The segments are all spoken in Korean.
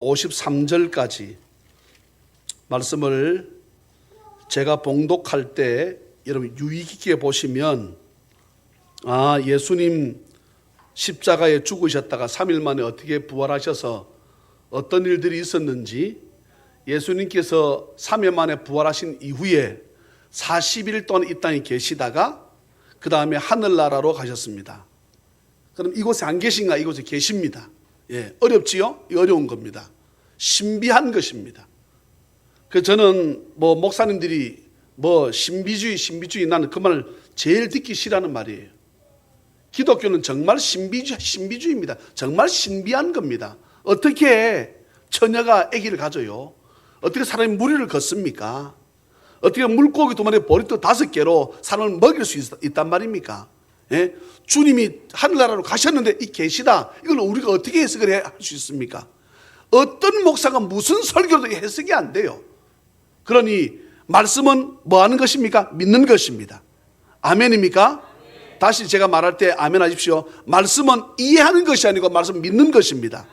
53절까지 말씀을 제가 봉독할 때 여러분 유의 깊게 보시면 예수님 십자가에 죽으셨다가 3일 만에 어떻게 부활하셔서 어떤 일들이 있었는지, 예수님께서 3일 만에 부활하신 이후에 40일 동안 이 땅에 계시다가 그 다음에 하늘나라로 가셨습니다. 그럼 이곳에 안 계신가? 이곳에 계십니다. 어렵지요? 어려운 겁니다. 신비한 것입니다. 그래서 저는 목사님들이 신비주의 나는 그 말을 제일 듣기 싫어하는 말이에요. 기독교는 정말 신비주의입니다. 정말 신비한 겁니다. 어떻게 처녀가 아기를 가져요? 어떻게 사람이 무리를 걷습니까? 어떻게 물고기 2마리 보리떡 5개로 사람을 먹일 수 있단 말입니까? 주님이 하늘나라로 가셨는데 이 계시다. 이걸 우리가 어떻게 해석을 할 수 있습니까? 어떤 목사가 무슨 설교도 해석이 안 돼요. 그러니 말씀은 뭐 하는 것입니까? 믿는 것입니다. 아멘입니까? 다시 제가 말할 때 아멘 하십시오. 말씀은 이해하는 것이 아니고 말씀은 믿는 것입니다.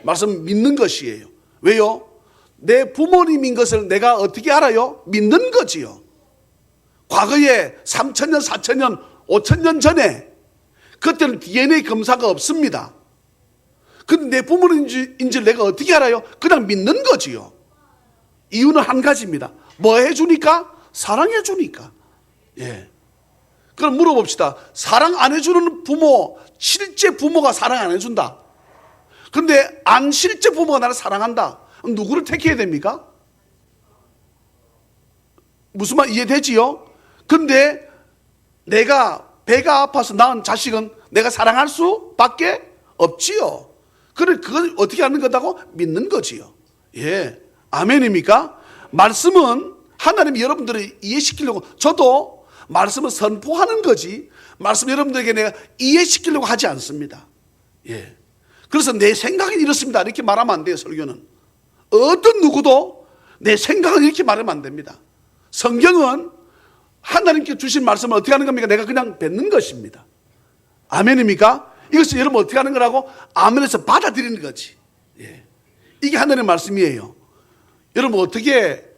말씀은 믿는 것이에요. 왜요? 내 부모님인 것을 내가 어떻게 알아요? 믿는 거지요. 과거에 3,000년, 4,000년, 5,000년 전에 그때는 DNA 검사가 없습니다. 근데 내 부모님인지를 내가 어떻게 알아요? 그냥 믿는 거지요. 이유는 한 가지입니다. 뭐 해주니까? 사랑해 주니까. 그럼 물어봅시다. 사랑 안 해주는 부모, 실제 부모가 사랑 안 해준다. 근데 안 실제 부모가 나를 사랑한다. 누구를 택해야 됩니까? 무슨 말 이해되지요? 근데 내가 배가 아파서 낳은 자식은 내가 사랑할 수밖에 없지요. 그래, 그걸 어떻게 하는 거다고? 믿는 거지요. 아멘입니까? 말씀은 하나님이 여러분들을 이해시키려고, 저도 말씀을 선포하는 거지 말씀 여러분들에게 내가 이해시키려고 하지 않습니다. 그래서 내 생각이 이렇습니다 이렇게 말하면 안 돼요. 설교는 어떤 누구도 내 생각은 이렇게 말하면 안 됩니다. 성경은 하나님께 주신 말씀을 어떻게 하는 겁니까? 내가 그냥 뱉는 것입니다. 아멘입니까? 이것을 여러분 어떻게 하는 거라고? 아멘에서 받아들이는 거지. 이게 하나님의 말씀이에요. 여러분 어떻게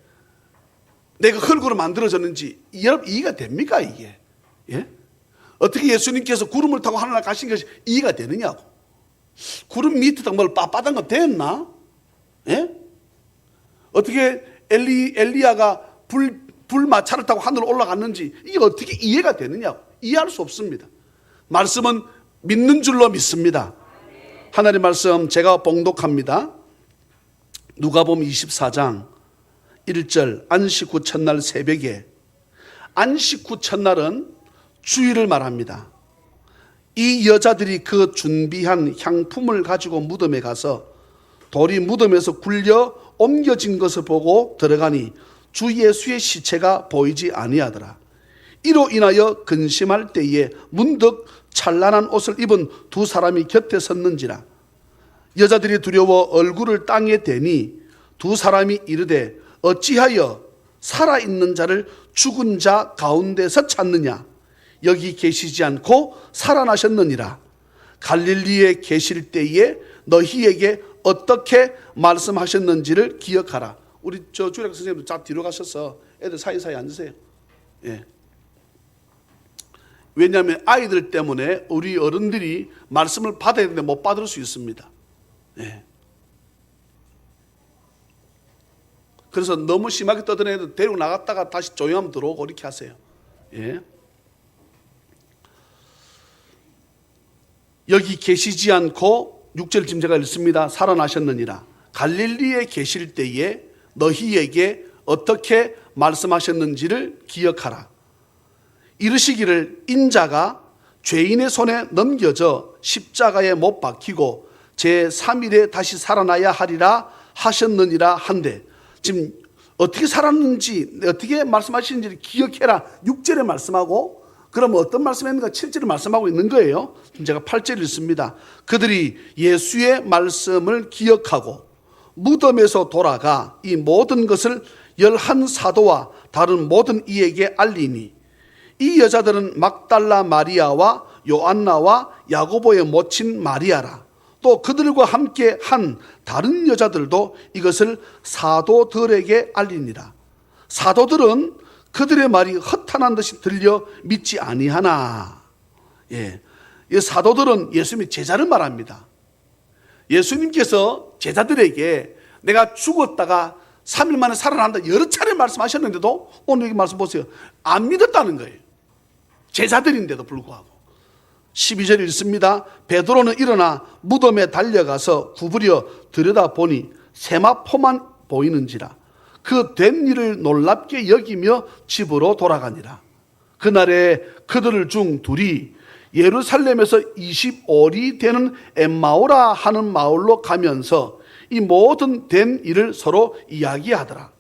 내가 흙으로 만들어졌는지 여러분 이해가 됩니까? 이게 어떻게 예수님께서 구름을 타고 하늘나라 가신 것이 이해가 되느냐고. 구름 밑에다 뭘 빳빳한 거 됐나? 어떻게 엘리야가 불마차를 타고 하늘로 올라갔는지 이게 어떻게 이해가 되느냐고. 이해할 수 없습니다. 말씀은 믿는 줄로 믿습니다. 하나님 말씀 제가 봉독합니다. 누가복음 24장 1절 안식 후 첫날 새벽에, 안식 후 첫날은 주일을 말합니다. 이 여자들이 그 준비한 향품을 가지고 무덤에 가서 돌이 무덤에서 굴려 옮겨진 것을 보고 들어가니 주 예수의 시체가 보이지 아니하더라. 이로 인하여 근심할 때에 문득 찬란한 옷을 입은 2사람이 곁에 섰는지라. 여자들이 두려워 얼굴을 땅에 대니 2사람이 이르되 어찌하여 살아있는 자를 죽은 자 가운데서 찾느냐? 여기 계시지 않고 살아나셨느니라. 갈릴리에 계실 때에 너희에게 어떻게 말씀하셨는지를 기억하라. 우리 주일학 선생님도 자 뒤로 가셔서 애들 사이사이 앉으세요. 왜냐하면 아이들 때문에 우리 어른들이 말씀을 받아야 되는데 못 받을 수 있습니다. 그래서 너무 심하게 떠드는 애들 데리고 나갔다가 다시 조용하면 들어오고 이렇게 하세요. 여기 계시지 않고 6절 지금 제가 읽습니다. 살아나셨느니라. 갈릴리에 계실 때에 너희에게 어떻게 말씀하셨는지를 기억하라. 이르시기를 인자가 죄인의 손에 넘겨져 십자가에 못 박히고 제3일에 다시 살아나야 하리라 하셨느니라 한데, 지금 어떻게 살았는지 어떻게 말씀하시는지를 기억해라 6절에 말씀하고, 그러면 어떤 말씀했는가 7절에 말씀하고 있는 거예요. 제가 8절 읽습니다. 그들이 예수의 말씀을 기억하고 무덤에서 돌아가 이 모든 것을 11사도와 다른 모든 이에게 알리니, 이 여자들은 막달라 마리아와 요안나와 야고보의 모친 마리아라. 또 그들과 함께 한 다른 여자들도 이것을 사도들에게 알리니라. 사도들은 그들의 말이 허탄한 듯이 들려 믿지 아니하나. 이 사도들은 예수님의 제자를 말합니다. 예수님께서 제자들에게 내가 죽었다가 3일 만에 살아난다 여러 차례 말씀하셨는데도 오늘 여기 말씀 보세요. 안 믿었다는 거예요. 제자들인데도 불구하고. 12절 읽습니다. 베드로는 일어나 무덤에 달려가서 구부려 들여다보니 세마포만 보이는지라. 그 된 일을 놀랍게 여기며 집으로 돌아가니라. 그날에 그들 중 둘이 예루살렘에서 25리 되는 엠마오라 하는 마을로 가면서 이 모든 된 일을 서로 이야기하더라.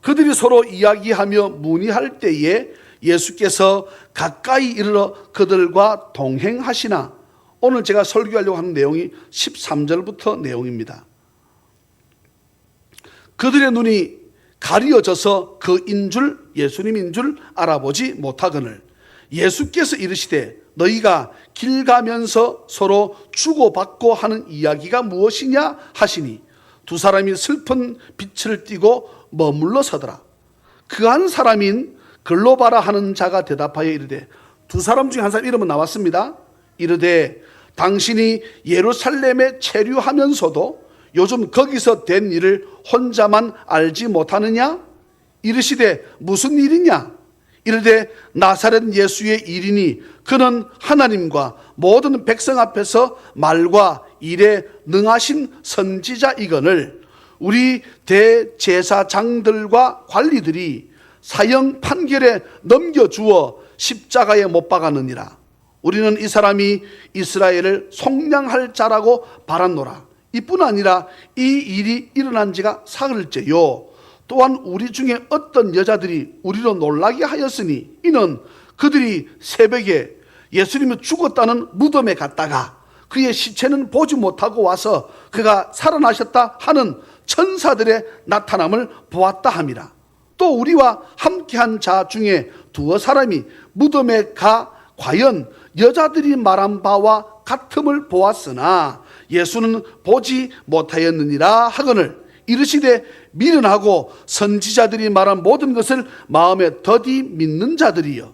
그들이 서로 이야기하며 문의할 때에 예수께서 가까이 이르러 그들과 동행하시나. 오늘 제가 설교하려고 하는 내용이 13절부터 내용입니다. 그들의 눈이 가리어져서 그인 줄 예수님인 줄 알아보지 못하거늘 예수께서 이르시되 너희가 길 가면서 서로 주고받고 하는 이야기가 무엇이냐 하시니 두 사람이 슬픈 빛을 띠고 머물러 서더라. 그 한 사람인 글로바라 하는 자가 대답하여 이르되, 두 사람 중에 한 사람 이름은 나왔습니다. 이르되 당신이 예루살렘에 체류하면서도 요즘 거기서 된 일을 혼자만 알지 못하느냐? 이르시되 무슨 일이냐? 이르되 나사렛 예수의 일이니 그는 하나님과 모든 백성 앞에서 말과 일에 능하신 선지자이거늘 우리 대제사장들과 관리들이 사형 판결에 넘겨주어 십자가에 못 박았느니라. 우리는 이 사람이 이스라엘을 속량할 자라고 바랐노라. 이뿐 아니라 이 일이 일어난 지가 사흘째요. 또한 우리 중에 어떤 여자들이 우리로 놀라게 하였으니 이는 그들이 새벽에 예수님이 죽었다는 무덤에 갔다가 그의 시체는 보지 못하고 와서 그가 살아나셨다 하는 천사들의 나타남을 보았다 함이라. 또 우리와 함께한 자 중에 두어 사람이 무덤에 가 과연 여자들이 말한 바와 같음을 보았으나 예수는 보지 못하였느니라 하거늘 이르시되 미련하고 선지자들이 말한 모든 것을 마음에 더디 믿는 자들이여,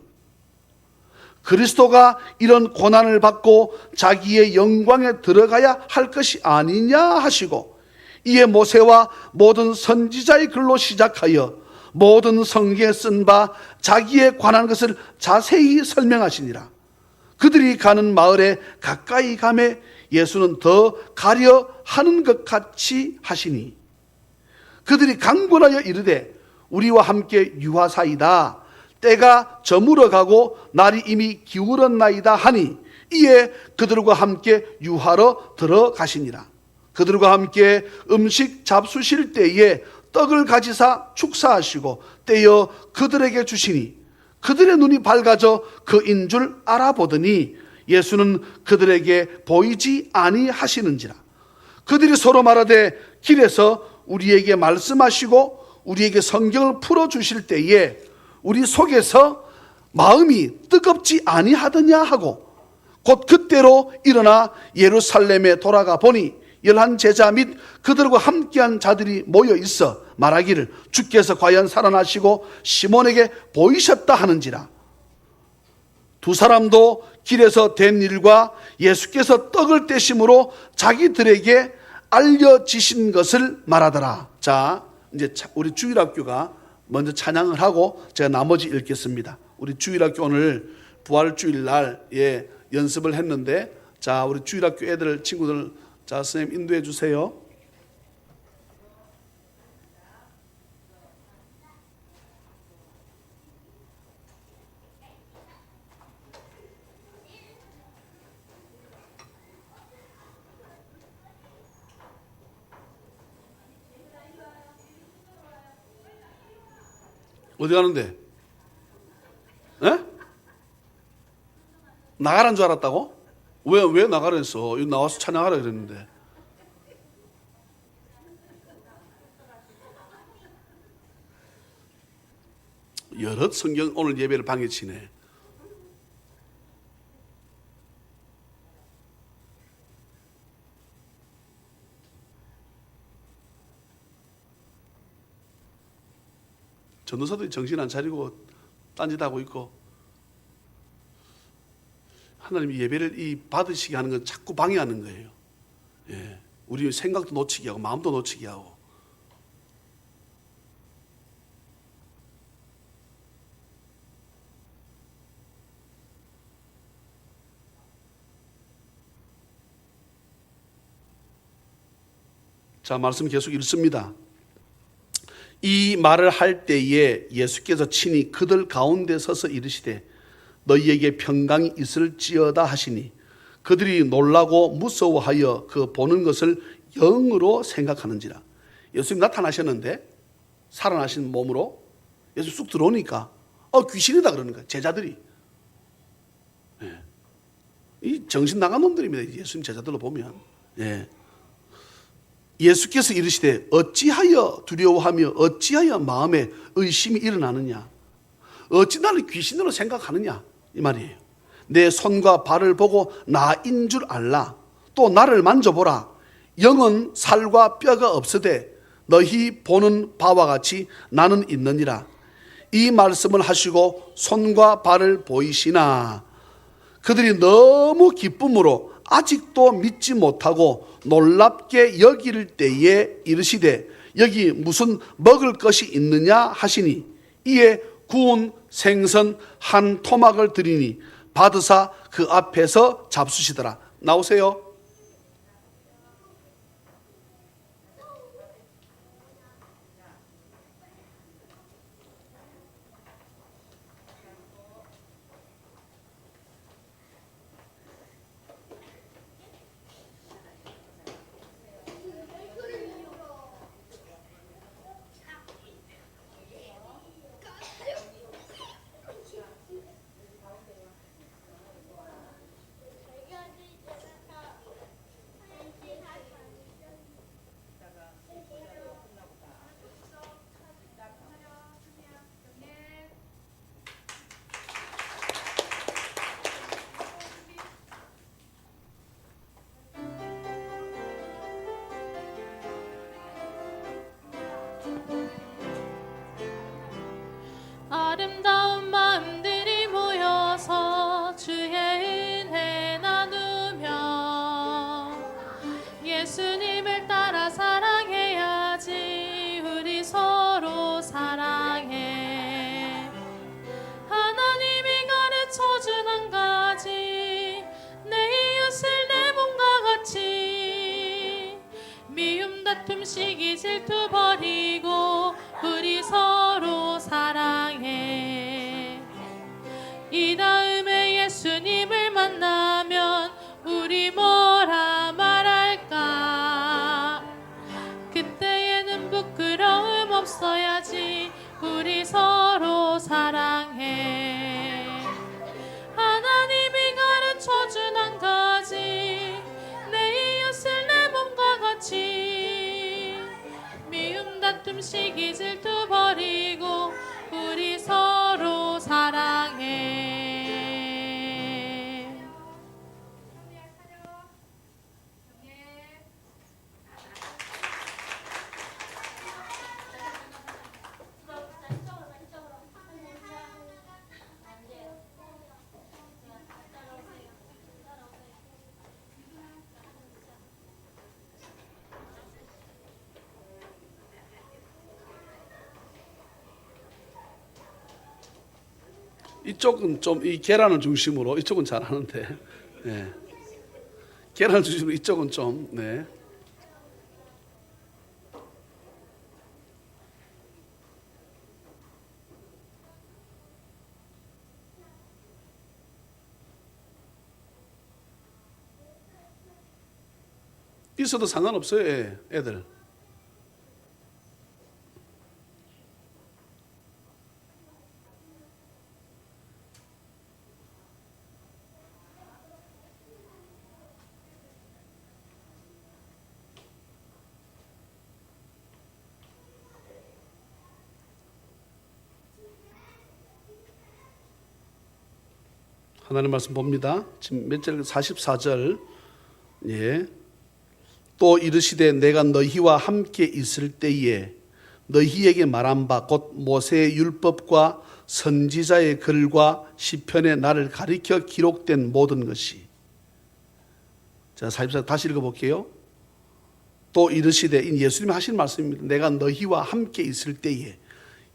그리스도가 이런 고난을 받고 자기의 영광에 들어가야 할 것이 아니냐 하시고 이에 모세와 모든 선지자의 글로 시작하여 모든 성경에 쓴 바 자기에 관한 것을 자세히 설명하시니라. 그들이 가는 마을에 가까이 가매 예수는 더 가려 하는 것 같이 하시니 그들이 강권하여 이르되 우리와 함께 유하사이다. 때가 저물어 가고 날이 이미 기울었나이다 하니 이에 그들과 함께 유하러 들어가시니라. 그들과 함께 음식 잡수실 때에 떡을 가지사 축사하시고 떼어 그들에게 주시니 그들의 눈이 밝아져 그인 줄 알아보더니 예수는 그들에게 보이지 아니하시는지라. 그들이 서로 말하되 길에서 우리에게 말씀하시고 우리에게 성경을 풀어주실 때에 우리 속에서 마음이 뜨겁지 아니하더냐 하고 곧 그때로 일어나 예루살렘에 돌아가 보니 11 제자 및 그들과 함께한 자들이 모여 있어 말하기를 주께서 과연 살아나시고 시몬에게 보이셨다 하는지라. 두 사람도 길에서 된 일과 예수께서 떡을 떼심으로 자기들에게 알려지신 것을 말하더라. 자, 이제 우리 주일학교가 먼저 찬양을 하고 제가 나머지 읽겠습니다. 우리 주일학교 오늘 부활주일날 연습을 했는데, 자, 우리 주일학교 애들 친구들, 자, 선생님 인도해 주세요. 어디 가는데? 에? 나가라는 줄 알았다고? 왜 나가라 했어? 여기 나와서 찬양하라 그랬는데. 여러 성경 오늘 예배를 방해치네. 전도사들이 정신 안 차리고 딴짓하고 있고, 하나님이 예배를 받으시게 하는 건 자꾸 방해하는 거예요. 예, 우리 생각도 놓치게 하고 마음도 놓치게 하고. 자, 말씀 계속 읽습니다. 이 말을 할 때에 예수께서 친히 그들 가운데 서서 이르시되 너희에게 평강이 있을지어다 하시니 그들이 놀라고 무서워하여 그 보는 것을 영으로 생각하는지라. 예수님 나타나셨는데 살아나신 몸으로 예수 쑥 들어오니까 귀신이다 그러는 거예요, 제자들이. 예. 이 정신 나간 놈들입니다, 예수님 제자들로 보면. 예. 예수께서 이르시되 어찌하여 두려워하며 어찌하여 마음에 의심이 일어나느냐, 어찌 나를 귀신으로 생각하느냐, 이 말이에요. 내 손과 발을 보고 나인 줄 알라. 또 나를 만져보라. 영은 살과 뼈가 없으되 너희 보는 바와 같이 나는 있느니라. 이 말씀을 하시고 손과 발을 보이시나 그들이 너무 기쁨으로 아직도 믿지 못하고 놀랍게 여길 때에 이르시되 여기 무슨 먹을 것이 있느냐 하시니 이에 구운 생선 한 토막을 드리니 받으사 그 앞에서 잡수시더라. 나오세요. 아름다운 마음들이 모여서 주의 은혜 나누며 예수님을 따라 사랑해야지. 우리 서로 사랑해. 하나님이 가르쳐준 한 가지, 내 이웃을 내 몸과 같이. 미움 다툼 시기 질투 버리고 우리 서로 사랑해. 이 다음에 예수님을 만나면 우리 뭐라 말할까? 그때에는 부끄러움 없어야지. 우리 서로 사랑해. 하나님이 가르쳐준 한 가지, 내 이웃을 내 몸과 같이. 미움 다툼 시기 질투 버리고 우리 서로 사랑해. 이쪽은 좀 이 계란을 중심으로, 이쪽은 잘하는데, 네. 계란을 중심으로 이쪽은 좀, 네. 있어도 상관없어요, 애들. 하나님 말씀 봅니다. 지금 몇 절? 44절. 예. 또 이르시되 내가 너희와 함께 있을 때에 너희에게 말한 바 곧 모세의 율법과 선지자의 글과 시편에 나를 가리켜 기록된 모든 것이. 자, 44 다시 읽어볼게요. 또 이르시되, 예수님이 하신 말씀입니다. 내가 너희와 함께 있을 때에,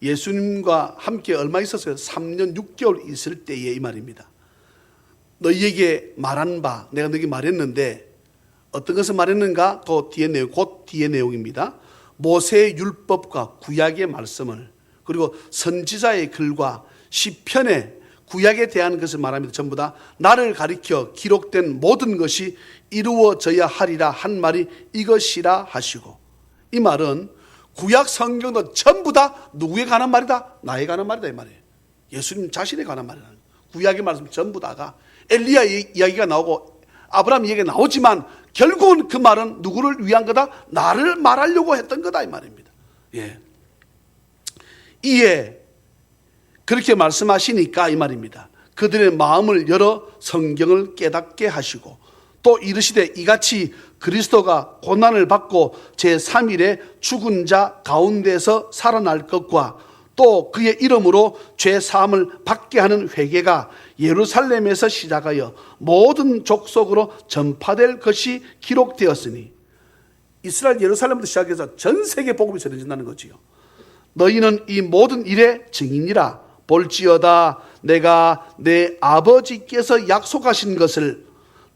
예수님과 함께 얼마 있었어요? 3년 6개월 있을 때에, 이 말입니다. 너희에게 말한 바, 내가 너희에게 말했는데 어떤 것을 말했는가? 또 뒤에 내용, 곧 뒤의 내용입니다. 모세의 율법과 구약의 말씀을, 그리고 선지자의 글과 시편의 구약에 대한 것을 말합니다. 전부 다 나를 가리켜 기록된 모든 것이 이루어져야 하리라 한 말이 이것이라 하시고, 이 말은 구약 성경도 전부 다 누구에 관한 말이다? 나에 관한 말이다, 이 말이에요. 예수님 자신에 관한 말이다. 구약의 말씀 전부 다가, 엘리야 이야기가 나오고 아브라함 이야기가 나오지만 결국은 그 말은 누구를 위한 거다? 나를 말하려고 했던 거다, 이 말입니다. 예. 이에 그렇게 말씀하시니까 이 말입니다. 그들의 마음을 열어 성경을 깨닫게 하시고, 또 이르시되 이같이 그리스도가 고난을 받고 제3일에 죽은 자 가운데서 살아날 것과 또 그의 이름으로 죄 사함을 받게 하는 회개가 예루살렘에서 시작하여 모든 족속으로 전파될 것이 기록되었으니, 이스라엘 예루살렘부터 시작해서 전 세계 복음이 전해진다는 거지요. 너희는 이 모든 일의 증인이라. 볼지어다 내가 내 아버지께서 약속하신 것을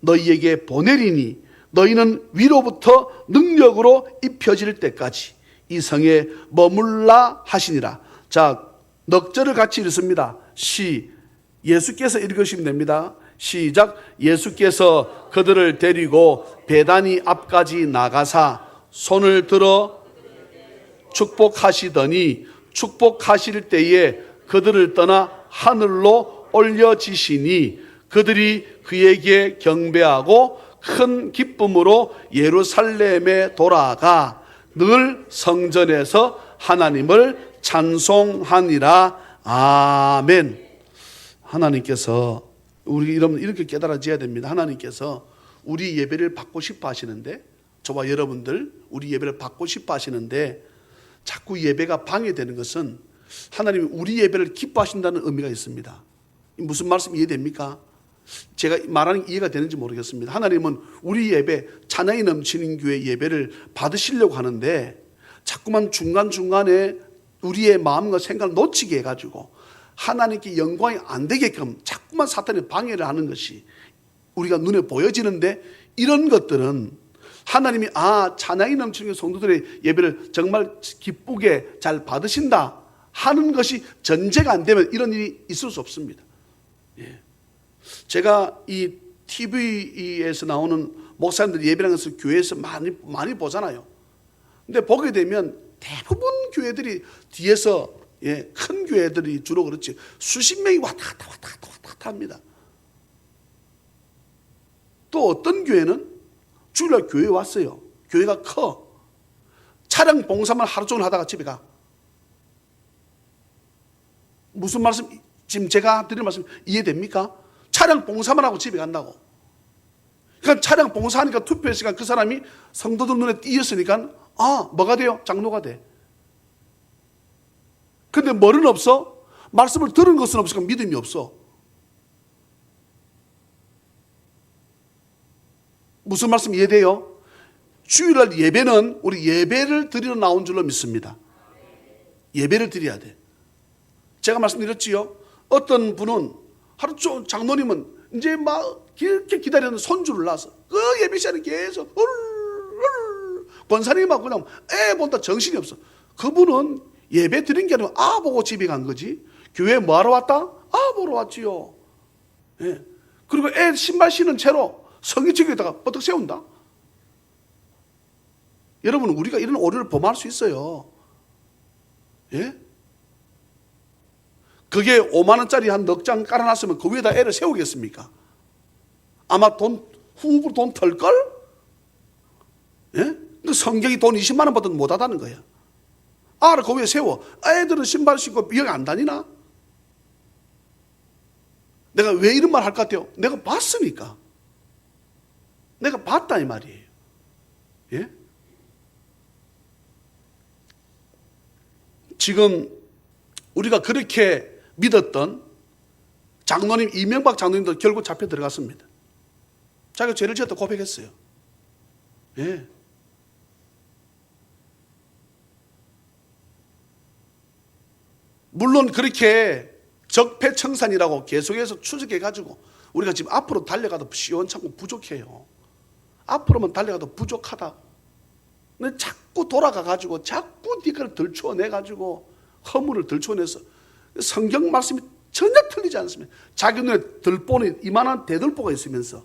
너희에게 보내리니 너희는 위로부터 능력으로 입혀질 때까지 이 성에 머물라 하시니라. 자, 넉절을 같이 읽습니다. 예수께서 읽으시면 됩니다. 시작. 예수께서 그들을 데리고 베다니 앞까지 나가사 손을 들어 축복하시더니 축복하실 때에 그들을 떠나 하늘로 올려지시니 그들이 그에게 경배하고 큰 기쁨으로 예루살렘에 돌아가 늘 성전에서 하나님을 찬송하니라. 아멘. 하나님께서, 우리 여러분 이렇게 깨달아져야 됩니다. 하나님께서 우리 예배를 받고 싶어 하시는데, 저와 여러분들 우리 예배를 받고 싶어 하시는데 자꾸 예배가 방해되는 것은 하나님이 우리 예배를 기뻐하신다는 의미가 있습니다. 무슨 말씀 이해됩니까? 제가 말하는 게 이해가 되는지 모르겠습니다. 하나님은 우리 예배, 찬양이 넘치는 교회 예배를 받으시려고 하는데 자꾸만 중간중간에 우리의 마음과 생각을 놓치게 해가지고 하나님께 영광이 안 되게끔 자꾸만 사탄이 방해를 하는 것이 우리가 눈에 보여지는데, 이런 것들은 하나님이 찬양이 넘치는 성도들의 예배를 정말 기쁘게 잘 받으신다 하는 것이 전제가 안 되면 이런 일이 있을 수 없습니다. 예. 제가 이 TV에서 나오는 목사님들 예배라는 것을 교회에서 많이 보잖아요. 근데 보게 되면 대부분 교회들이 뒤에서, 큰 교회들이 주로 그렇지, 수십 명이 왔다 갔다 합니다. 또 어떤 교회는 주일날 교회에 왔어요. 교회가 커. 차량 봉사만 하루 종일 하다가 집에 가. 무슨 말씀, 지금 제가 드리는 말씀 이해됩니까? 차량 봉사만 하고 집에 간다고. 그러니까 차량 봉사하니까 투표했으니까 그 사람이 성도들 눈에 띄었으니까 뭐가 돼요? 장로가 돼. 근데 뭐는 없어? 말씀을 들은 것은 없으니까 믿음이 없어. 무슨 말씀 이해돼요? 주일날 예배는 우리 예배를 드리러 나온 줄로 믿습니다. 예배를 드려야 돼. 제가 말씀드렸지요. 어떤 분은 하루 종일, 장로님은 이제 막 이렇게 기다리는 손주를 낳아서 그 예배 시간에 계속 권사님이 막 그냥 애 본다 정신이 없어. 그분은 예배 드린 게 아니고 보고 집에 간 거지. 교회에 뭐하러 왔다? 보러 왔지요. 예. 그리고 애 신발 신은 채로 성의책에다가 뻗어 세운다. 여러분, 우리가 이런 오류를 범할 수 있어요. 예? 그게 5만 원짜리 한 넉 장 깔아놨으면 그 위에다 애를 세우겠습니까? 아마 후불 돈 털걸? 예? 근데 성경이 돈 20만 원 받아도 못하다는 거야. 그 위에 세워. 애들은 신발 신고 여기 안 다니나? 내가 왜 이런 말 할 것 같아요? 내가 봤으니까. 내가 봤다 이 말이에요. 예? 지금 우리가 그렇게 믿었던 장로님, 이명박 장로님도 결국 잡혀 들어갔습니다. 자기가 죄를 지었다 고백했어요. 예. 물론 그렇게 적폐청산이라고 계속해서 추적해가지고 우리가 지금 앞으로 달려가도 시원찮고 부족해요. 앞으로만 달려가도 부족하다. 근데 자꾸 돌아가가지고 자꾸 네가 들춰내가지고 허물을 들춰내서 성경 말씀이 전혀 틀리지 않습니다. 자기 눈에 들보는 이만한 대들보가 있으면서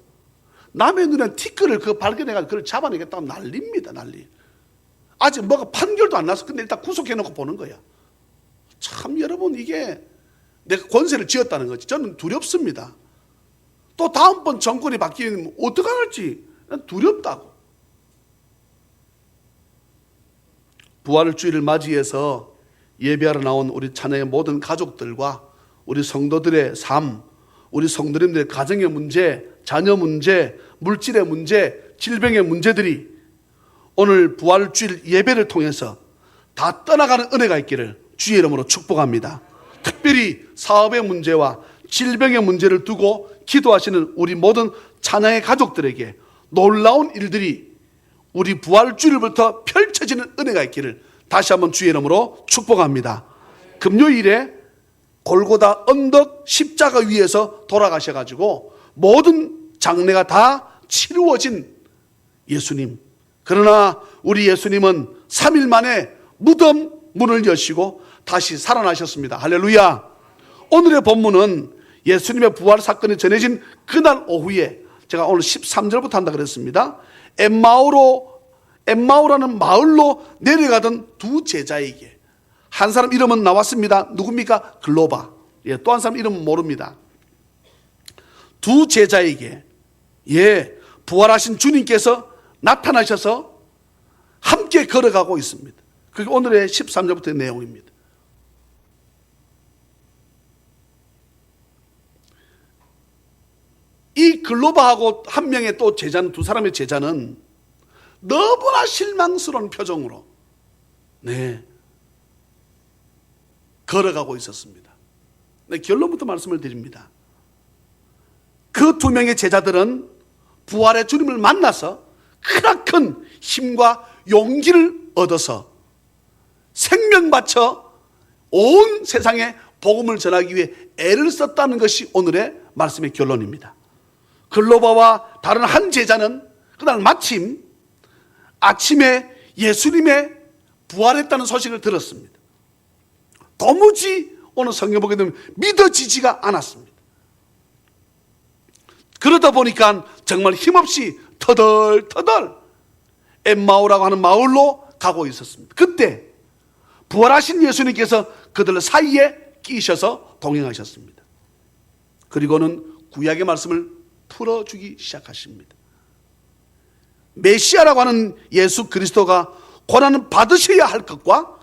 남의 눈에 티끌을 발견해가지고 그걸 잡아내겠다고 난립니다. 난리. 아직 뭐가 판결도 안 나서 근데 일단 구속해놓고 보는 거야. 참 여러분, 이게 내가 권세를 쥐었다는 거지. 저는 두렵습니다. 또 다음번 정권이 바뀌면 어떻게 할지 두렵다고. 부활 주일을 맞이해서 예배하러 나온 우리 자녀의 모든 가족들과 우리 성도들의 삶, 우리 성도님들의 가정의 문제, 자녀 문제, 물질의 문제, 질병의 문제들이 오늘 부활 주일 예배를 통해서 다 떠나가는 은혜가 있기를 주의 이름으로 축복합니다. 특별히 사업의 문제와 질병의 문제를 두고 기도하시는 우리 모든 자녀의 가족들에게 놀라운 일들이 우리 부활 주일부터 펼쳐지는 은혜가 있기를 다시 한번 주의 이름으로 축복합니다. 금요일에 골고다 언덕 십자가 위에서 돌아가셔가지고 모든 장례가 다 치루어진 예수님. 그러나 우리 예수님은 3일 만에 무덤 문을 여시고 다시 살아나셨습니다. 할렐루야. 오늘의 본문은 예수님의 부활 사건이 전해진 그날 오후에 제가 오늘 13절부터 한다 그랬습니다. 엠마오라는 마을로 내려가던 두 제자에게, 한 사람 이름은 나왔습니다. 누굽니까? 글로바. 예, 또 한 사람 이름은 모릅니다. 두 제자에게 부활하신 주님께서 나타나셔서 함께 걸어가고 있습니다. 그게 오늘의 13절부터의 내용입니다. 이 글로바하고 한 명의 또 제자는, 두 사람의 제자는 너무나 실망스러운 표정으로 걸어가고 있었습니다. 결론부터 말씀을 드립니다. 그 두 명의 제자들은 부활의 주님을 만나서 크나큰 힘과 용기를 얻어서 생명 바쳐 온 세상에 복음을 전하기 위해 애를 썼다는 것이 오늘의 말씀의 결론입니다. 글로바와 다른 한 제자는 그날 마침 아침에 예수님의 부활했다는 소식을 들었습니다. 도무지 오늘 성경 보게 되면 믿어지지가 않았습니다. 그러다 보니까 정말 힘없이 터덜터덜 엠마오라고 하는 마을로 가고 있었습니다. 그때 부활하신 예수님께서 그들 사이에 끼셔서 동행하셨습니다. 그리고는 구약의 말씀을 풀어주기 시작하십니다. 메시아라고 하는 예수 그리스도가 고난을 받으셔야 할 것과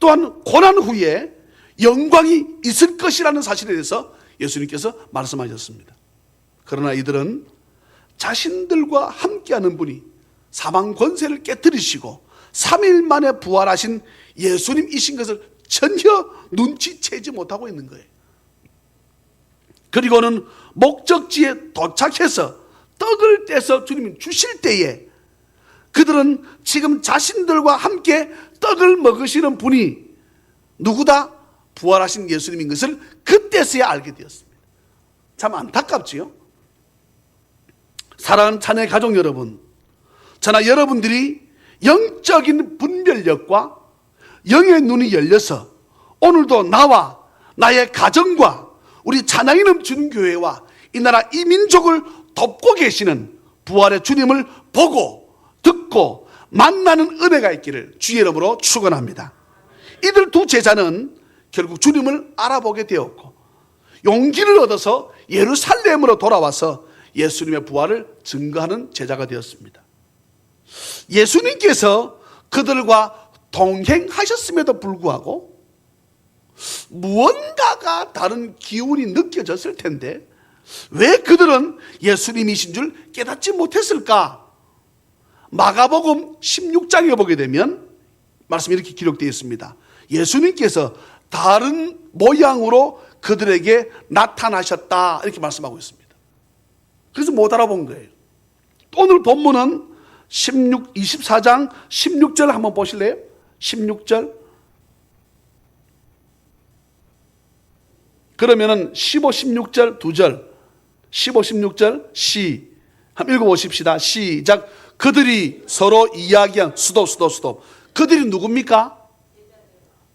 또한 고난 후에 영광이 있을 것이라는 사실에 대해서 예수님께서 말씀하셨습니다. 그러나 이들은 자신들과 함께하는 분이 사망 권세를 깨뜨리시고 3일 만에 부활하신 예수님이신 것을 전혀 눈치채지 못하고 있는 거예요. 그리고는 목적지에 도착해서 떡을 떼서 주님이 주실 때에 그들은 지금 자신들과 함께 떡을 먹으시는 분이 누구다? 부활하신 예수님인 것을 그때서야 알게 되었습니다. 참 안타깝지요? 사랑하는 자녀 가족 여러분, 저나 여러분들이 영적인 분별력과 영의 눈이 열려서 오늘도 나와 나의 가정과 우리 찬양이 넘치는 교회와 이 나라 이 민족을 돕고 계시는 부활의 주님을 보고 듣고 만나는 은혜가 있기를 주의 이름으로 축원합니다. 이들 두 제자는 결국 주님을 알아보게 되었고 용기를 얻어서 예루살렘으로 돌아와서 예수님의 부활을 증거하는 제자가 되었습니다. 예수님께서 그들과 동행하셨음에도 불구하고 무언가가 다른 기운이 느껴졌을 텐데 왜 그들은 예수님이신 줄 깨닫지 못했을까? 마가복음 16장에 보게 되면 말씀이 이렇게 기록되어 있습니다. 예수님께서 다른 모양으로 그들에게 나타나셨다 이렇게 말씀하고 있습니다. 그래서 못 알아본 거예요. 오늘 본문은 24장 16절 한번 보실래요? 16절. 그러면은 15, 16절 두 절. 15, 16절 한번 읽어보십시다. 시작. 그들이 서로 이야기한 스톱. 그들이 누굽니까?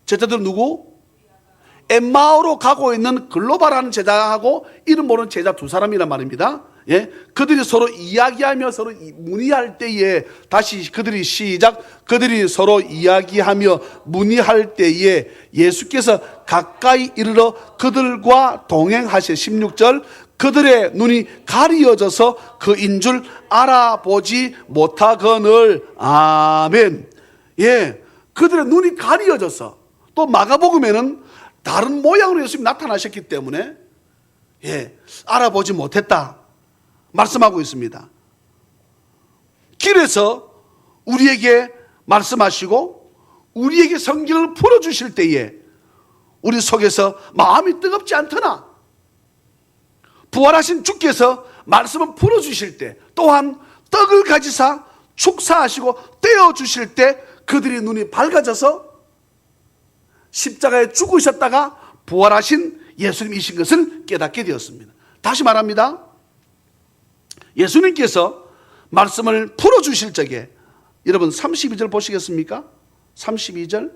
제자들은 누구? 엠마오로 가고 있는 글로바라는 제자하고 이름 모르는 제자 두 사람이란 말입니다. 예, 그들이 서로 이야기하며 서로 문의할 때에 다시 그들이 시작. 그들이 서로 이야기하며 문의할 때에 예수께서 가까이 이르러 그들과 동행하시 16절. 그들의 눈이 가리어져서 그인 줄 알아보지 못하거늘. 아멘. 예, 그들의 눈이 가리어져서 또 마가복음에는 다른 모양으로 예수님이 나타나셨기 때문에 예, 알아보지 못했다 말씀하고 있습니다. 길에서 우리에게 말씀하시고 우리에게 성경을 풀어주실 때에 우리 속에서 마음이 뜨겁지 않더나 부활하신 주께서 말씀을 풀어주실 때 또한 떡을 가지사 축사하시고 떼어주실 때 그들의 눈이 밝아져서 십자가에 죽으셨다가 부활하신 예수님이신 것을 깨닫게 되었습니다. 다시 말합니다. 예수님께서 말씀을 풀어주실 적에 여러분 32절 보시겠습니까? 32절.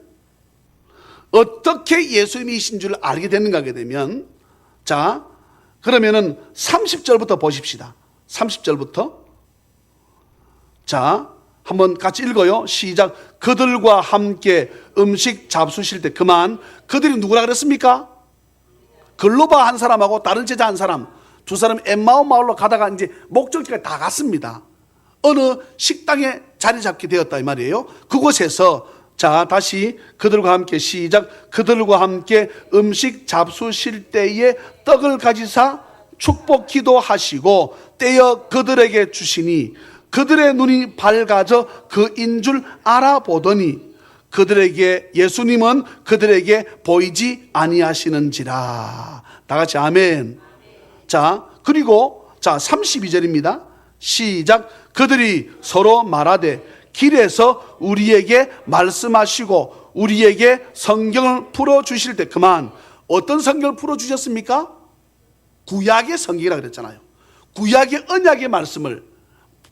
어떻게 예수님이신 줄 알게 되는가 하게 되면 자 그러면은 30절부터 보십시다. 30절부터 자 한번 같이 읽어요. 시작. 그들과 함께 음식 잡수실 때 그만. 그들이 누구라 그랬습니까? 글로바 한 사람하고 다른 제자 한 사람 두 사람 엠마오 마을로 가다가 이제 목적지까지 다 갔습니다. 어느 식당에 자리 잡게 되었다 이 말이에요. 그곳에서 자 다시 그들과 함께 시작. 그들과 함께 음식 잡수실 때에 떡을 가지사 축복 기도하시고 떼어 그들에게 주시니 그들의 눈이 밝아져 그인 줄 알아보더니 그들에게 예수님은 그들에게 보이지 아니하시는지라. 다 같이 아멘. 자 그리고 자 32절입니다. 시작. 그들이 서로 말하되 길에서 우리에게 말씀하시고 우리에게 성경을 풀어주실 때 그만. 어떤 성경을 풀어주셨습니까? 구약의 성경이라고 그랬잖아요. 구약의 언약의 말씀을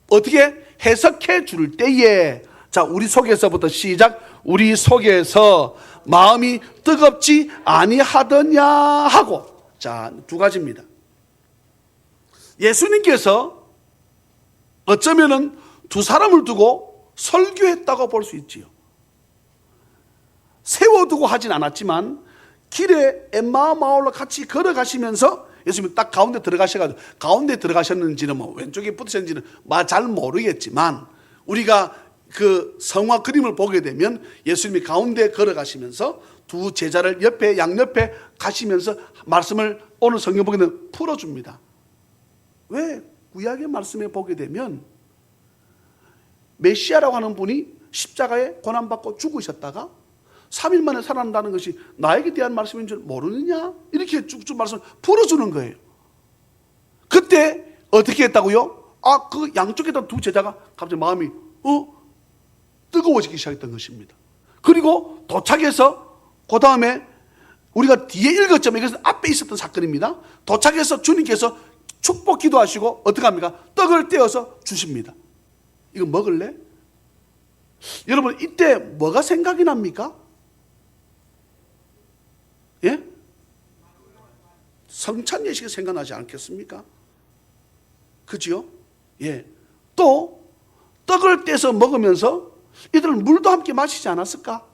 어떻게 해석해 줄 때에 자 우리 속에서부터 시작. 우리 속에서 마음이 뜨겁지 아니하더냐 하고 자 두 가지입니다. 예수님께서 어쩌면은 두 사람을 두고 설교했다고 볼 수 있지요. 세워두고 하진 않았지만 길에 엠마오 마을로 같이 걸어가시면서 예수님이 딱 가운데 들어가셔가지고 가운데 들어가셨는지는 뭐 왼쪽에 붙으셨는지는 잘 모르겠지만 우리가 그 성화 그림을 보게 되면 예수님이 가운데 걸어가시면서 두 제자를 옆에 양옆에 가시면서 말씀을 오늘 성경 보게 되면 풀어줍니다. 왜? 구약의 말씀에 보게 되면 메시아라고 하는 분이 십자가에 고난받고 죽으셨다가 3일 만에 살아난다는 것이 나에게 대한 말씀인 줄 모르느냐? 이렇게 쭉쭉 말씀을 풀어주는 거예요. 그때 어떻게 했다고요? 그 양쪽에다 두 제자가 갑자기 마음이 뜨거워지기 시작했던 것입니다. 그리고 도착해서 그 다음에 우리가 뒤에 읽었지만 이것은 앞에 있었던 사건입니다. 도착해서 주님께서 축복 기도하시고 어떻게 합니까? 떡을 떼어서 주십니다. 이거 먹을래? 여러분 이때 뭐가 생각이 납니까? 예? 성찬 예식이 생각나지 않겠습니까? 그죠? 예. 또 떡을 떼서 먹으면서 이들은 물도 함께 마시지 않았을까?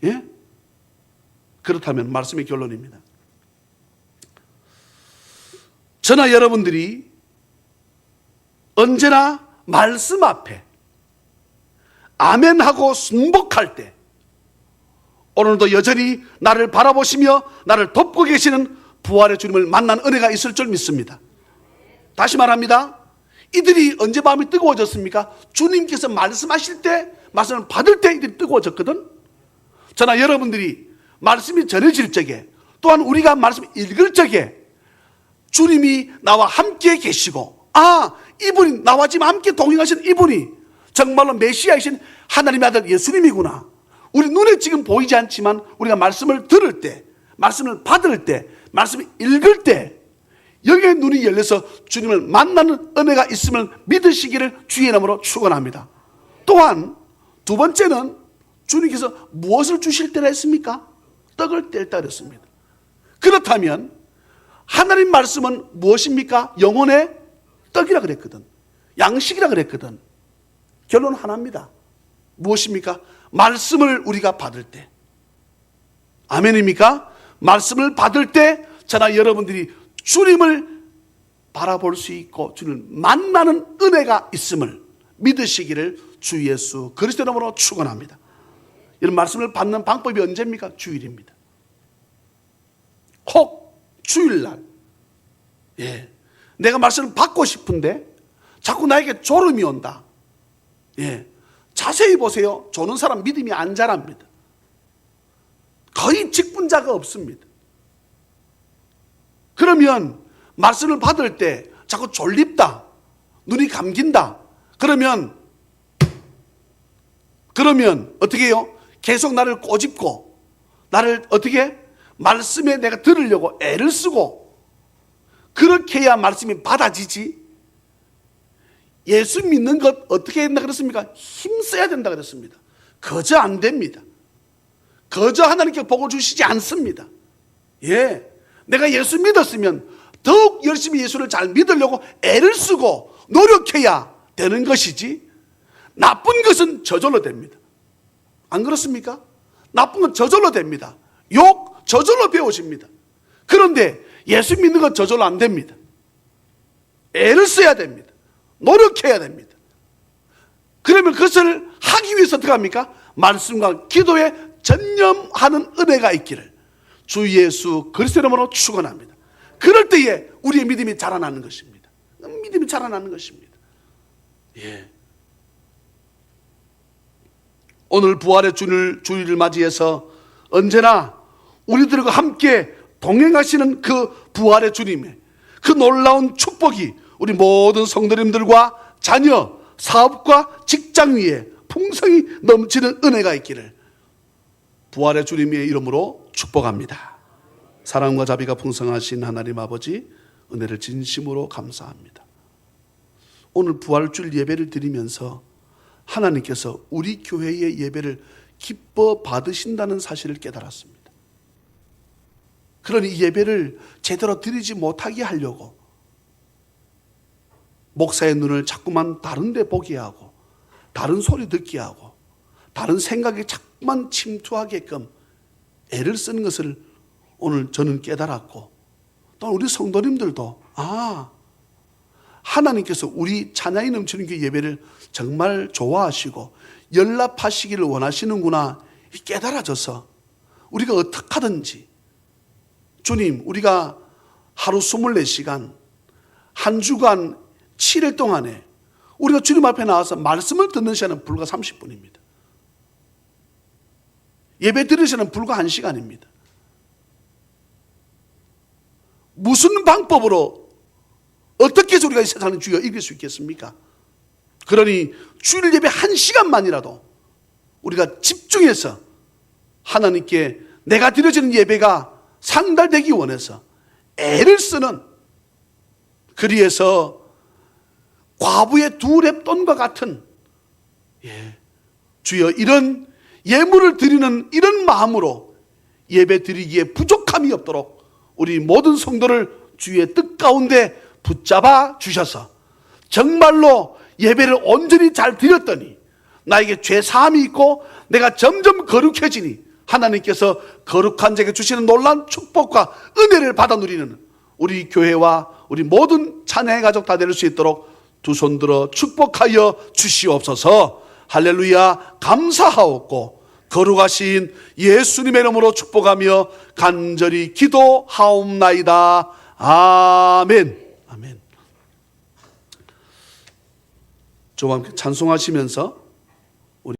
예? 그렇다면 말씀의 결론입니다. 저나 여러분들이 언제나 말씀 앞에 아멘하고 순복할 때 오늘도 여전히 나를 바라보시며 나를 돕고 계시는 부활의 주님을 만난 은혜가 있을 줄 믿습니다. 다시 말합니다. 이들이 언제 마음이 뜨거워졌습니까? 주님께서 말씀하실 때 말씀을 받을 때 이들이 뜨거워졌거든. 저나 여러분들이 말씀이 전해질 적에, 또한 우리가 말씀 읽을 적에 주님이 나와 함께 계시고, 이분이 나와 지금 함께 동행하신 이분이 정말로 메시아이신 하나님의 아들 예수님이구나. 우리 눈에 지금 보이지 않지만 우리가 말씀을 들을 때, 말씀을 받을 때, 말씀을 읽을 때 영의 눈이 열려서 주님을 만나는 은혜가 있음을 믿으시기를 주의 이름으로 축원합니다. 또한 두 번째는 주님께서 무엇을 주실 때라 했습니까? 떡을 뗄 때 그랬습니다. 그렇다면 하나님 말씀은 무엇입니까? 영혼의 떡이라 그랬거든. 양식이라 그랬거든. 결론은 하나입니다. 무엇입니까? 말씀을 우리가 받을 때. 아멘입니까? 말씀을 받을 때 저나 여러분들이 주님을 바라볼 수 있고 주님을 만나는 은혜가 있음을 믿으시기를 주 예수 그리스도 이름으로 축원합니다. 이런 말씀을 받는 방법이 언제입니까? 주일입니다. 혹 주일날, 내가 말씀을 받고 싶은데 자꾸 나에게 졸음이 온다. 자세히 보세요. 조는 사람 믿음이 안 자랍니다. 거의 직분자가 없습니다. 그러면 말씀을 받을 때 자꾸 졸립다, 눈이 감긴다. 그러면 어떻게 해요? 계속 나를 꼬집고 나를 어떻게 말씀에 내가 들으려고 애를 쓰고 그렇게 해야 말씀이 받아지지. 예수 믿는 것 어떻게 된다 그랬습니까? 힘써야 된다 그랬습니다. 거저 안 됩니다. 거저 하나님께 복을 주시지 않습니다. 내가 예수 믿었으면 더욱 열심히 예수를 잘 믿으려고 애를 쓰고 노력해야 되는 것이지, 나쁜 것은 저절로 됩니다. 안 그렇습니까? 나쁜 건 저절로 됩니다. 욕 저절로 배우십니다. 그런데 예수 믿는 건 저절로 안 됩니다. 애를 써야 됩니다. 노력해야 됩니다. 그러면 그것을 하기 위해서 어떻게 합니까? 말씀과 기도에 전념하는 은혜가 있기를 주 예수 그리스도 이름으로 축원합니다. 그럴 때에 우리의 믿음이 자라나는 것입니다. 믿음이 자라나는 것입니다. 오늘 부활의 주일을 맞이해서 언제나 우리들과 함께 동행하시는 그 부활의 주님의 그 놀라운 축복이 우리 모든 성도님들과 자녀, 사업과 직장 위에 풍성히 넘치는 은혜가 있기를 부활의 주님의 이름으로 축복합니다. 사랑과 자비가 풍성하신 하나님 아버지, 은혜를 진심으로 감사합니다. 오늘 부활주일 예배를 드리면서 하나님께서 우리 교회의 예배를 기뻐 받으신다는 사실을 깨달았습니다. 그러니 예배를 제대로 드리지 못하게 하려고 목사의 눈을 자꾸만 다른 데 보게 하고 다른 소리 듣게 하고 다른 생각에 자꾸만 침투하게끔 애를 쓰는 것을 오늘 저는 깨달았고, 또 우리 성도님들도 하나님께서 우리 찬양이 넘치는 그 예배를 정말 좋아하시고 연락하시기를 원하시는구나 깨달아져서 우리가 어떻게 하든지, 주님, 우리가 하루 24시간 한 주간 7일 동안에 우리가 주님 앞에 나와서 말씀을 듣는 시간은 불과 30분입니다. 예배 드리는 시간은 불과 1시간입니다. 무슨 방법으로 어떻게 해서 우리가 이 세상을 주여 이길 수 있겠습니까? 그러니 주일 예배 1시간만이라도 우리가 집중해서 하나님께 내가 드려지는 예배가 상달되기 원해서 애를 쓰는, 그리해서 과부의 2렙돈과 같은 주여 이런 예물을 드리는 이런 마음으로 예배 드리기에 부족함이 없도록 우리 모든 성도를 주의 뜻 가운데 붙잡아 주셔서 정말로 예배를 온전히 잘 드렸더니 나에게 죄 사함이 있고 내가 점점 거룩해지니 하나님께서 거룩한 자에게 주시는 놀라운 축복과 은혜를 받아 누리는 우리 교회와 우리 모든 찬양의 가족 다 될 수 있도록 두 손 들어 축복하여 주시옵소서. 할렐루야. 감사하옵고 거룩하신 예수님의 이름으로 축복하며 간절히 기도하옵나이다. 아멘. 아멘. 저와 함께 찬송하시면서